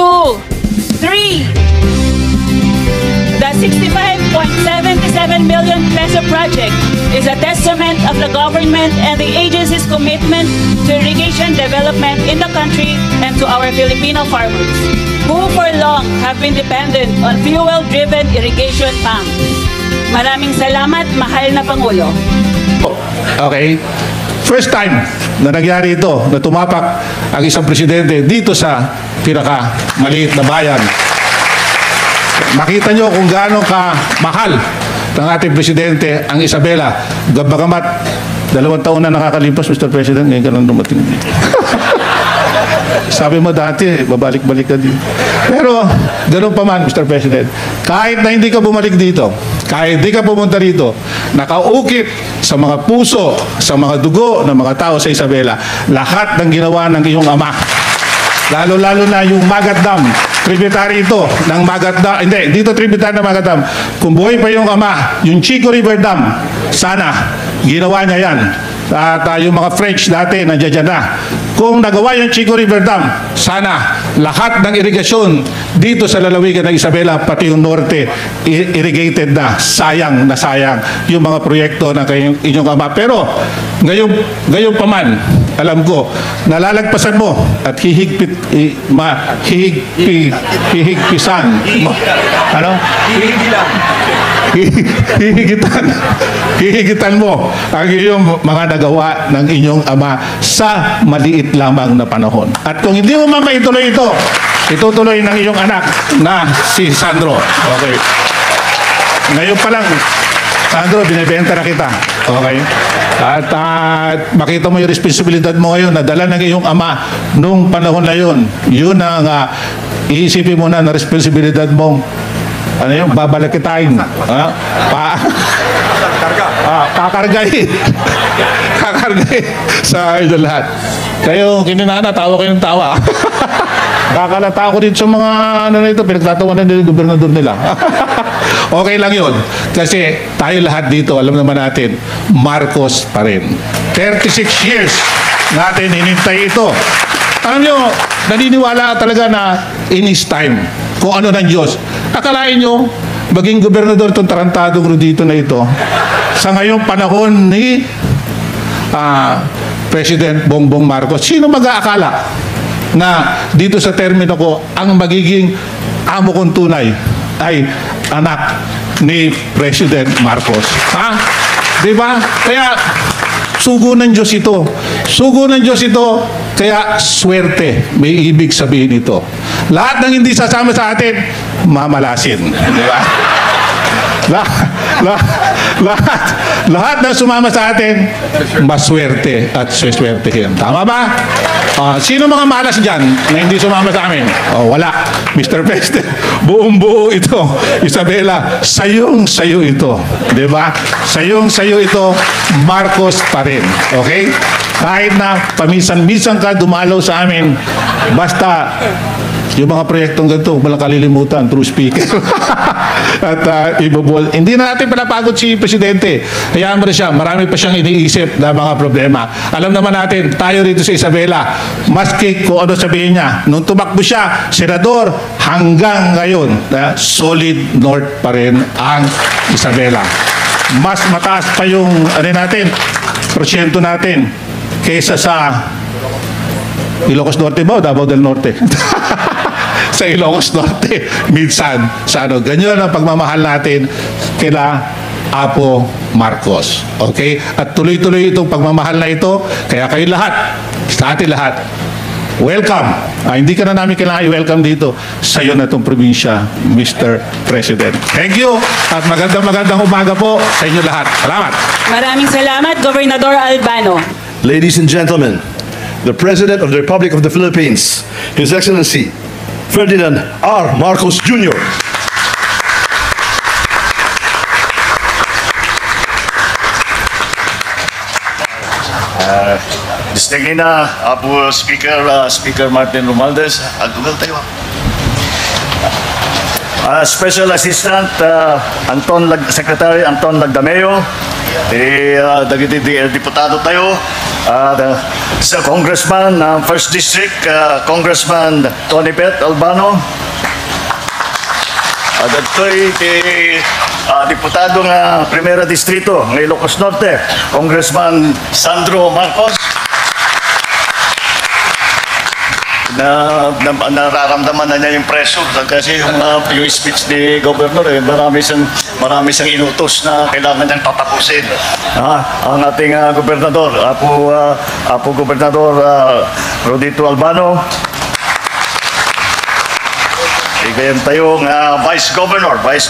2, 3. The 65.77 million peso project is a testament of the government and the agency's commitment to irrigation development in the country and to our Filipino farmers, who for long have been dependent on fuel-driven irrigation pumps. Maraming salamat, mahal na Pangulo. Okay. First time na nangyari ito, na tumapak ang isang presidente dito sa pinakamaliit na bayan. Makita nyo kung gaano ka mahal ng ating presidente ang Isabela. Bagamat 2 taon na nakakalipas, Mr. President, ngayon ka nang dumating dito. Sabi mo dati, babalik-balik ka din. Pero, ganoon pa man, Mr. President, kahit na hindi ka bumalik dito, kahit hindi ka pumunta dito, nakaukit sa mga puso, sa mga dugo ng mga tao sa Isabela, lahat ng ginawa ng iyong ama. Lalo-lalo na yung Magat Dam. Tributary ito ng Magat Dam. Hindi, dito tributary ng Magat Dam. Kung buhay pa yung ama, yung Chico River Dam, sana ginawa niya yan. At yung mga French dati, nandiyan na. Kung nagawa yung Chico River Dam, sana lahat ng irigasyon dito sa lalawigan ng Isabela, pati yung norte, irrigated na. Sayang na sayang yung mga proyekto ng inyong ama. Pero ngayon pa man, alam ko, nalalagpasan mo at hihigpisan. Ano? Hihigitan mo ang iyong mga nagawa ng inyong ama sa maliit lamang na panahon. At kung hindi mo man maituloy ito, itutuloy ng iyong anak na si Sandro. Okay. Ngayon pa lang, Sandro, binibenta na kita. Okay? At makita mo yung responsibilidad mo ngayon na dala ng iyong ama nung panahon na yun. Yun ang iisipin mo na responsibilidad mong ano yung babalakitain. Kakargahin. Kakargahin sa inyo lahat. Kayo, kininana, tawa kayo ng tawa. Kakalata ko din sa mga ano na ito, pinagtatawanan ng gobernador nila. Okay lang yun. Kasi tayo lahat dito, alam naman natin, Marcos pa rin. 36 years natin hinintay ito. Alam nyo, naniniwala talaga na in his time, kung ano ng Diyos. Akalain nyo, maging gobernador itong tarantadong Rodito na ito, sa ngayong panahon ni President Bongbong Marcos, sino mag-aakala na dito sa termino ko, ang magiging amo kong tunay ay anak ni President Marcos. Ha? Diba? Kaya, sugo ng Diyos ito. Sugo ng Diyos ito, kaya swerte. May ibig sabihin ito. Lahat ng hindi sasama sa atin, mamalasin. Diba? Lahat na sumama sa atin, maswerte at swiswertehin. Tama ba? Sino mga malas dyan na hindi sumama sa amin? Wala. Mr. President, buong-buo ito. Isabela, sayong-sayo ito. Diba? Sayong-sayo ito, Marcos pa rin. Okay? Kahit na paminsan-minsan ka dumalaw sa amin, basta yung mga proyektong ganito, walang kalilimutan, through speaker. At ibubol. Hindi na natin pinapagod si Presidente. Hayaan mo na siya. Marami pa siyang iniisip na mga problema. Alam naman natin, tayo rito sa Isabela, maski kung ano sabihin niya, nung tumakbo siya, senador, hanggang ngayon, solid north pa rin ang Isabela. Mas mataas pa yung natin, porsyento natin, kaysa sa Ilocos Norte ba o Davao del Norte? Sa Ilocos Norte, minsan sa ano. Ganyan ang pagmamahal natin kila Apo Marcos. Okay? At tuloy-tuloy itong pagmamahal na ito. Kaya kayo lahat, sa atin lahat, welcome. Hindi ka na namin kailangan i-welcome dito sa iyo na itong probinsya, Mr. President. Thank you at magandang umaga po sa inyo lahat. Salamat. Maraming salamat, Gobernador Albano. Ladies and gentlemen, the President of the Republic of the Philippines, His Excellency Ferdinand R. Marcos Jr. Distinguished na Apo Speaker Martin Romualdez, agugal tayo. Special Assistant Secretary Anton Lagdameo, dagiti diputado tayo, sa Congressman ng 1st District, Congressman Tony Pet Albano. At ito'y diputado ng Primera Distrito ng Ilocos Norte, Congressman Sandro Marcos. Nararamdaman na niya yung pressure kasi yung speech ni Governor, marami siyang inutos na kailangan niyang tatapusin. Ang ating Gobernador, Apo Gobernador Rodito Albano. Igayon tayong Vice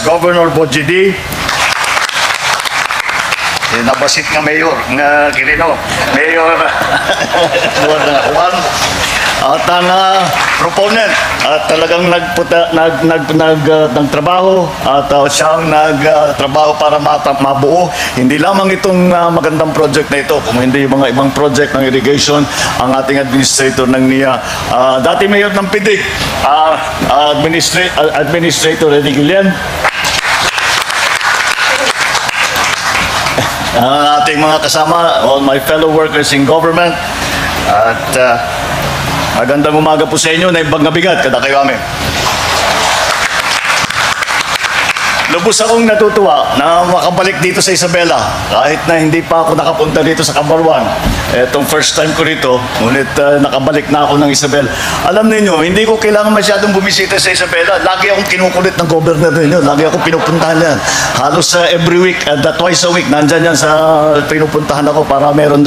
Governor Bojidi. Nabasit nga Mayor nga Quirino, Mayor Juan. At ang proponent at talagang nagtrabaho at siyang nagtrabaho para mabuo hindi lamang itong magandang project na ito, kung hindi yung mga ibang project ng irrigation, ang ating administrator ng NIA, dati Mayor ng Pidik, Administrator Eddie Guillen, ang ating mga kasama, all my fellow workers in government, at magandang umaga po sa inyo na ibang gabigat kada kayo amin. Lubos akong natutuwa na makabalik dito sa Isabela kahit na hindi pa ako nakapunta dito sa Camarwan. Etong first time ko rito, ngunit nakabalik na ako ng Isabela. Alam niyo, hindi ko kailangan masyadong bumisita sa Isabela. Lagi akong kinukulit ng governor ninyo. Lagi akong pinupuntahan yan. Halos every week, twice a week, nandyan yan sa pinupuntahan ako para meron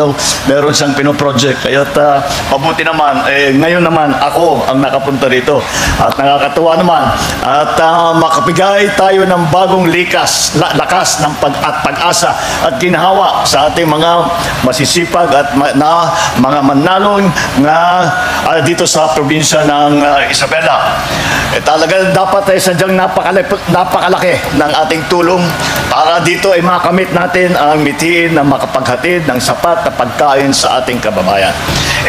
siyang pinoproject. Kaya mabuti naman, ngayon naman ako ang nakapunta rito. At nakakatuwa naman. At makapigay tayo ng bagong lakas ng pag-asa at ginhawa sa ating mga masisipag at mga manlalong dito sa probinsya ng Isabela. Talaga dapat sadyang napakalaki ng ating tulong para dito ay makamit natin ang mitiin na makapaghatid ng sapat na pagkain sa ating kababayan.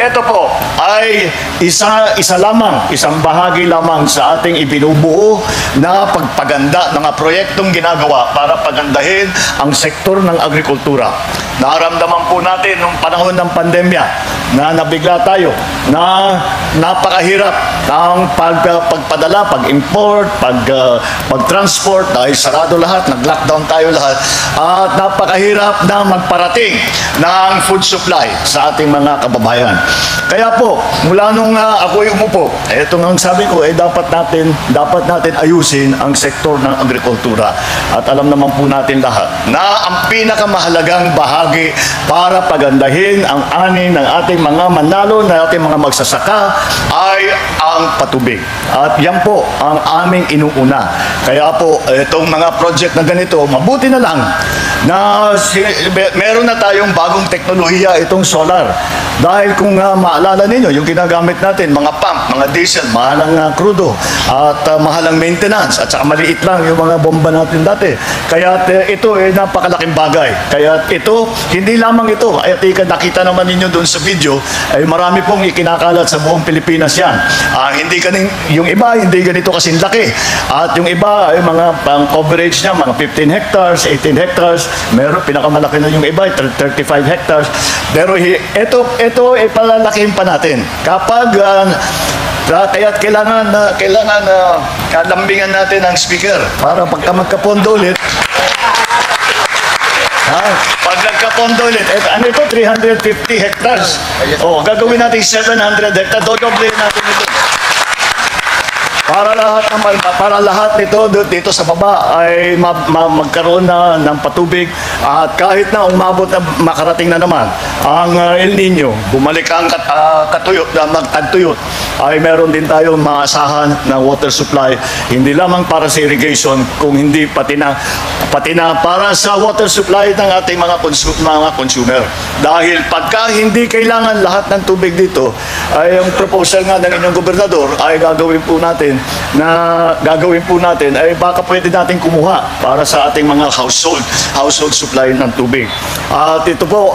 Ito po ay isang bahagi lamang sa ating ibinubuo na pagpaganda ng proyektong ginagawa para pagandahin ang sektor ng agrikultura. Naramdaman po natin nung panahon ng pandemya na nabigla tayo na napakahirap ng pagpadala, pag-import, pag-transport dahil sarado lahat, nag-lockdown tayo lahat at napakahirap na magparating ng food supply sa ating mga kababayan. Kaya po, mula nung ako'y umupo, ito nga ang sabi ko, dapat natin ayusin ang sektor ng agrikultura. At alam naman po natin lahat na ang pinakamahalagang bahagi para pagandahin ang ani ng ating mga manalo, ng ating mga magsasaka ay ang patubig. At yan po ang aming inuuna. Kaya po, itong mga project na ganito, mabuti na lang na meron na tayong bagong teknolohiya, itong solar. Dahil kung maalala ninyo, yung ginagamit natin, mga pump, mga diesel, mahalang krudo, at mahalang maintenance, at saka maliit lang yung mga bomba natin dati. Kaya ito ay napakalaking bagay. Kaya ito, hindi lamang ito, ay nakita naman ninyo doon sa video, ay marami pong ikinakalat sa buong Pilipinas yan. Yung iba, hindi ganito kasing laki. At yung iba, ay mga coverage niya, mga 15 hectares, 18 hectares, meron pinakamalaki na yung iba, 35 hectares. Pero ito ay palalakihin pa natin. Kapag kaya kailangan lambingan natin ang speaker para pagka magkapondo ulit. Pag nagkapondo ulit, ano ito? 350 hectares. Gagawin natin 700 hectares. Dodoblehin natin ito. Para lahat dito sa baba ay magkaroon na ng patubig at kahit na umabot na makarating na naman ang El Nino, bumalik ang magtagtuyot, ay meron din tayong maasahan na water supply, hindi lamang para sa irrigation, kung hindi pati na para sa water supply ng ating mga consumer. Dahil pagka hindi kailangan lahat ng tubig dito, ay ang proposal nga ng inyong gobernador ay gagawin po natin ay baka pwede natin kumuha para sa ating mga household supply ng tubig. At ito po,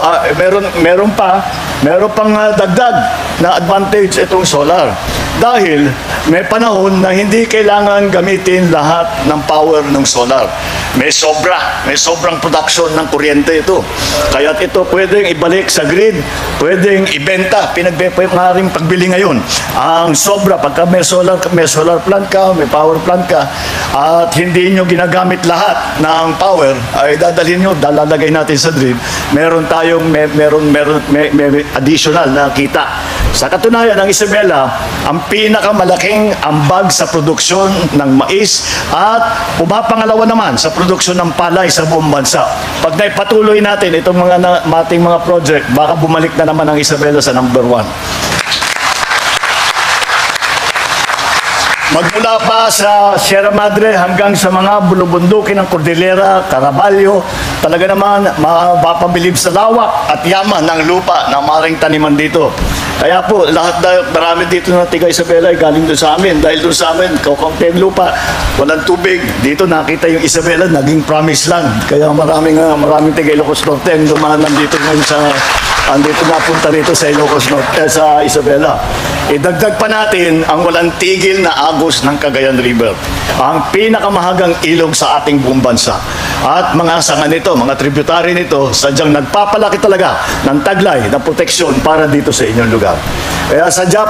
meron pang dagdag na advantage itong solar. Dahil may panahon na hindi kailangan gamitin lahat ng power ng solar. May sobrang production ng kuryente ito. Kaya ito pwedeng ibalik sa grid, pwedeng ibenta, maaaring pagbili ngayon. Ang sobra, pagka may solar plant ka, may power plant ka, at hindi nyo ginagamit lahat ng power, ay dadalhin nyo, dalalagay natin sa grid, meron tayong may additional na kita. Sa katunayan, ang Isabela, ang pinakamalaking ambag sa produksyon ng mais at pumapangalawa naman sa produksyon ng palay sa buong bansa. Pag naipatuloy natin itong ating mga project, baka bumalik na naman ang Isabela sa number 1. Magmula pa sa Sierra Madre hanggang sa mga bulubundukin ng Cordillera, Caraballo, talaga naman mapapabilib sa lawak at yaman ng lupa na maaaring taniman dito. Kaya po, marami dito na tiga Isabela ay galing doon sa amin. Dahil doon sa amin, kaunti ang lupa, walang tubig. Dito nakita yung Isabela, naging promise land. Kaya maraming tiga Ilocos Norte ang dumaan dito ngayon andito napunta rito sa Ilocos Norte, sa Isabela. Idagdag pa natin ang walang tigil na agos ng Cagayan River, ang pinakamahagang ilog sa ating buong bansa. At mga sanga nito, mga tributary nito, sadyang nagpapalaki talaga ng taglay na proteksyon para dito sa inyong lugar. Kaya sadya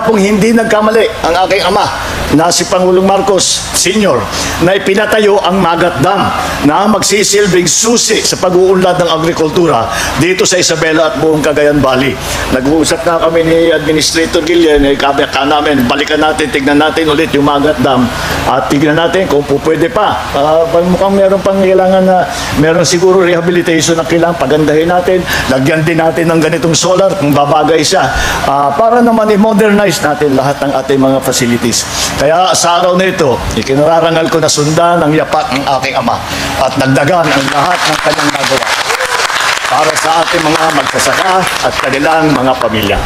pong hindi nagkamali ang aking ama na si Pangulong Marcos Sr. na ipinatayo ang Magat Dam na magsisilbing susi sa pag-uunlad ng agrikultura dito sa Isabela at buong Cagayan Valley. Nag-uusap na kami ni Administrator Guillen, kabaka namin, balikan natin, tignan natin ulit yung Magat Dam at tignan natin kung pwede pa. Mukhang meron pang kailangan na, meron siguro rehabilitation na kailangan pagandahin natin, lagyan din natin ng ganitong solar kung babagay siya, para naman i-modernize natin lahat ng ating mga facilities. Kaya sa araw na ito, ikinararangal ko na sundan ang yapak ng aking ama at nagdagan ang lahat ng kanyang nagawa para sa ating mga magsasaka at kanilang mga pamilya.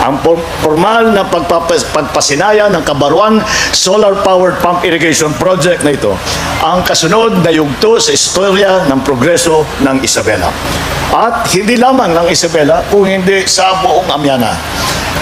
Ang formal na pagpasinaya ng Kabaruan Solar Powered Pump Irrigation Project na ito, ang kasunod na yugto sa istorya ng progreso ng Isabela. At hindi lamang ng Isabela, kung hindi sa buong Amiana.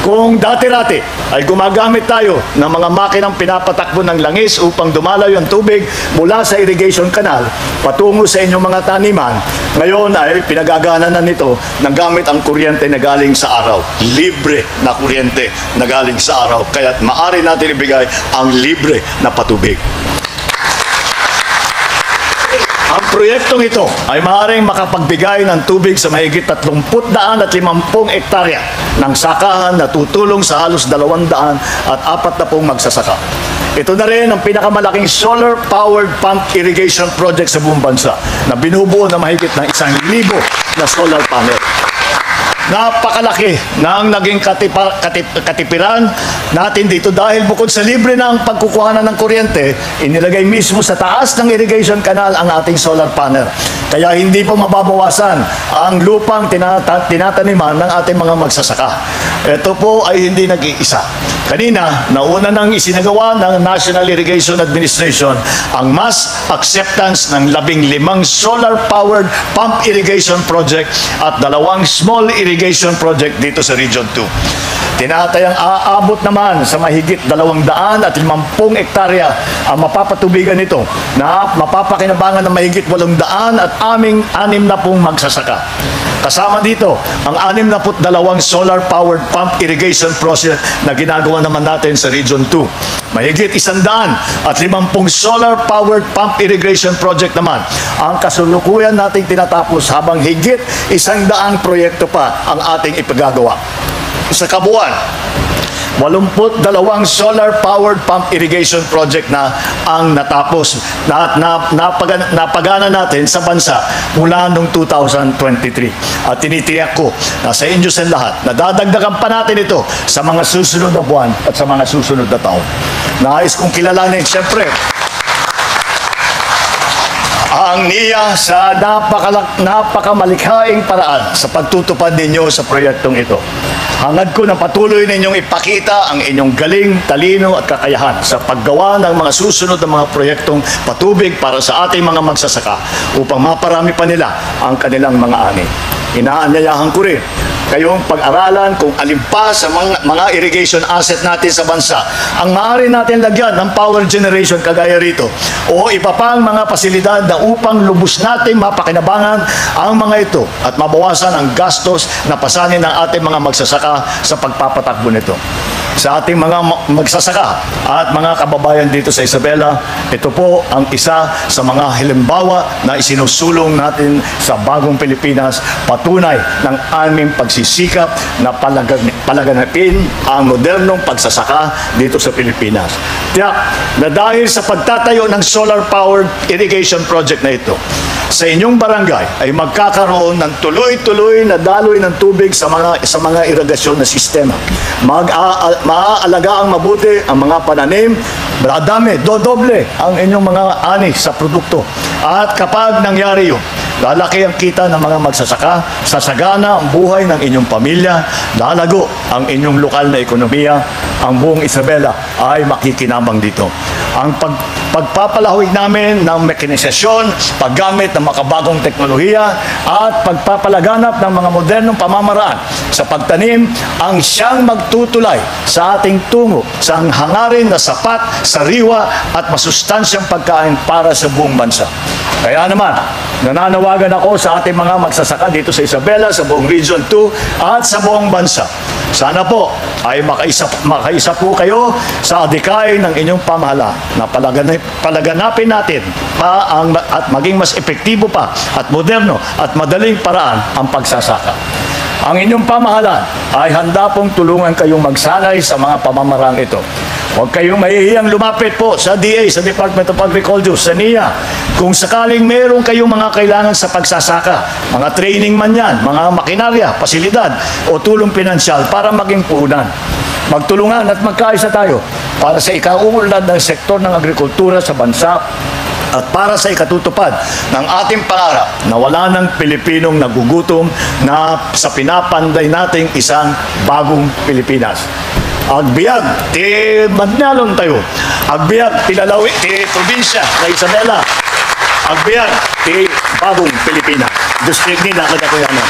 Kung dati-rati ay gumagamit tayo ng mga makinang pinapatakbo ng langis upang dumalaw ang tubig mula sa irrigation canal patungo sa inyong mga taniman, ngayon ay pinagagana na nito ng gamit ang kuryente na galing sa araw. Libre na kuryente na galing sa araw. Kaya't maaari natin ibigay ang libre na patubig. Ang proyektong ito ay maaaring makapagbigay ng tubig sa mahigit 350 hektarya ng sakahan na tutulong sa halos 240 magsasaka. Ito na rin ang pinakamalaking solar-powered pump irrigation project sa buong bansa na binubuo na mahigit ng 1,000 na solar panel. Napakalaki na ang naging katipiran natin dito dahil bukod sa libre na ang pagkukuhanan ng kuryente, inilagay mismo sa taas ng irrigation canal ang ating solar panel. Kaya hindi po mababawasan ang lupang tinataniman ng ating mga magsasaka. Ito po ay hindi nag-iisa. Kanina, nauna nang isinagawa ng National Irrigation Administration ang mass acceptance ng 15 solar-powered pump irrigation project at 2 small irrigation project dito sa Region 2. Tinatayang aabot naman sa mahigit 250 hektarya ang mapapatubigan nito na mapapakinabangan ng mahigit 800 at 60 magsasaka. Kasama dito ang 62 solar-powered pump irrigation project na ginagawa naman natin sa Region 2. Mahigit 150 solar-powered pump irrigation project naman ang kasalukuyan nating tinatapos habang higit 100 proyekto pa ang ating ipagagawa. Sa kabuuan, 82 solar-powered pump irrigation project na ang natapos na napagana natin sa bansa mula noong 2023. At tinitiyak ko na sa inyo sa lahat, nadadagdagan pa natin ito sa mga susunod na buwan at sa mga susunod na taon. Nais kong kilalanin, siyempre, ang NIA sa napakamalikhaing paraan sa pagtutupad ninyo sa proyektong ito. Hangad ko na patuloy ninyong ipakita ang inyong galing, talino at kakayahan sa paggawa ng mga susunod na mga proyektong patubig para sa ating mga magsasaka upang maparami pa nila ang kanilang mga ani. Inaanyayahan ko rin kayong pag-aralan kung alin pa sa mga irrigation asset natin sa bansa ang maaari natin lagyan ng power generation kagaya rito o iba pang mga pasilidad na upang lubos natin mapakinabangan ang mga ito at mabawasan ang gastos na pasanin ng ating mga magsasaka sa pagpapatakbo nito. Sa ating mga magsasaka at mga kababayan dito sa Isabela, ito po ang isa sa mga halimbawa na isinusulong natin sa bagong Pilipinas, patunay ng aming pagsisikap na palaganapin ang modernong pagsasaka dito sa Pilipinas. Tiyak na dahil sa pagtatayo ng solar-powered irrigation project na ito, sa inyong barangay ay magkakaroon ng tuloy-tuloy na daloy ng tubig sa mga irigasyon na sistema. Maaalagaan mabuti ang mga pananim, dadami, dodoble ang inyong mga ani sa produkto. At kapag nangyari yun, lalaki ang kita ng mga magsasaka, sasagana ang buhay ng inyong pamilya, lalago ang inyong lokal na ekonomiya, ang buong Isabela ay makikinabang dito. Ang pagpapalahig namin ng mekanisasyon, paggamit ng makabagong teknolohiya at pagpapalaganap ng mga modernong pamamaraan sa pagtanim ang siyang magtutulay sa ating tungo sa hangarin na sapat, sariwa at masustansyang pagkain para sa buong bansa. Kaya naman, nananawagan ako sa ating mga magsasaka dito sa Isabela, sa buong Region 2 at sa buong bansa. Sana po ay makaisa po kayo sa adikay ng inyong pamahalaan na palaganapin natin at maging mas epektibo pa at moderno at madaling paraan ang pagsasaka. Ang inyong pamahalaan ay handa pong tulungan kayong magsanay sa mga pamamaraan ito. Huwag kayong mahihiyang lumapit po sa DA, sa Department of Agriculture, sa NIA. Kung sakaling meron kayong mga kailangan sa pagsasaka, mga training man yan, mga makinarya, pasilidad, o tulong pinansyal para maging puhunan. Magtulungan at magkaisa tayo para sa ikaunlad ng sektor ng agrikultura sa bansa at para sa ikatutupad ng ating pangarap na wala ng Pilipinong nagugutom na sa pinapanday nating isang bagong Pilipinas. Agbiag, ti Magnalon tayo. Agbiag, ti Lalawi, ti probinsya na Isabela. Agbiag, ti bagong Pilipinas. Diyos ni na kadakuyanan.